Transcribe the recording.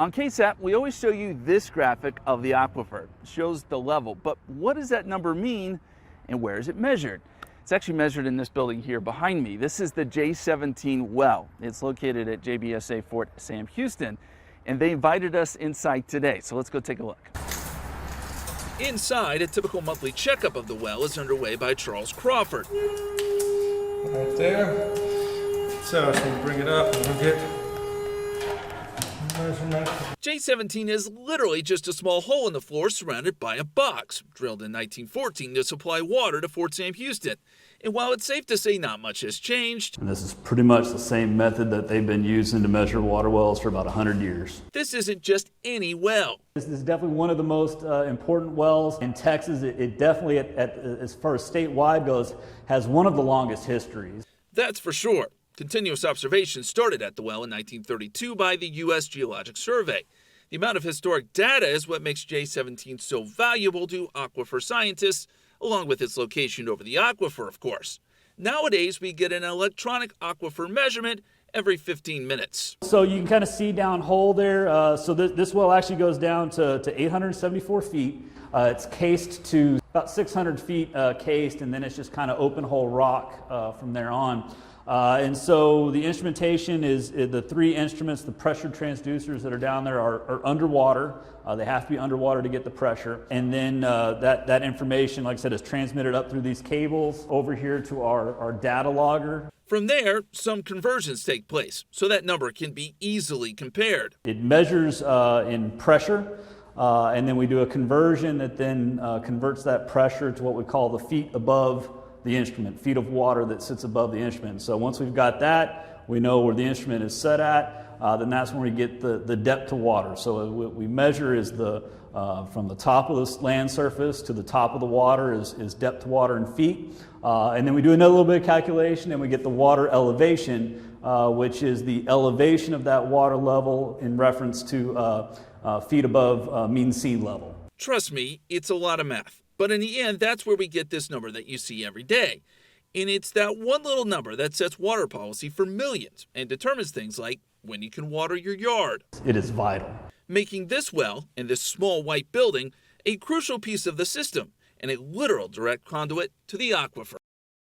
On KSAT, we always show you this graphic of the aquifer. It shows the level, but what does that number mean and where is it measured? It's actually measured in this building here behind me. This is the J17 well. It's located at JBSA Fort Sam Houston, and they invited us inside today, so let's go take a look. Inside, a typical monthly checkup of the well is underway by Charles Crawford. Right there. So we'll bring it up and we'll get measurement. J17 is literally just a small hole in the floor surrounded by a box, drilled in 1914 to supply water to Fort Sam Houston. And while it's safe to say not much has changed, and this is pretty much the same method that they've been using to measure water wells for about 100 years. This isn't just any well. This is definitely one of the most important wells in Texas. It definitely, as far as statewide goes, has one of the longest histories. That's for sure. Continuous observations started at the well in 1932 by the U.S. Geologic Survey. The amount of historic data is what makes J17 so valuable to aquifer scientists, along with its location over the aquifer, of course. Nowadays, we get an electronic aquifer measurement every 15 minutes. So you can kind of see down hole there. So this well actually goes down to 874 feet. It's cased to about 600 feet cased, and then it's just kind of open hole rock from there on. And so the instrumentation is the three instruments, the pressure transducers that are down there are underwater. They have to be underwater to get the pressure. And then that information, like I said, is transmitted up through these cables over here to our data logger. From there, some conversions take place, so that number can be easily compared. It measures in pressure, and then we do a conversion that then converts that pressure to what we call the feet above the instrument, feet of water that sits above the instrument. So once we've got that, we know where the instrument is set at, then that's when we get the depth to water. So what we measure is from the top of the land surface to the top of the water is depth to water in feet. And then we do another little bit of calculation and we get the water elevation, which is the elevation of that water level in reference to feet above mean sea level. Trust me, it's a lot of math. But in the end, that's where we get this number that you see every day. And it's that one little number that sets water policy for millions and determines things like when you can water your yard. It is vital. Making this well and this small white building a crucial piece of the system and a literal direct conduit to the aquifer.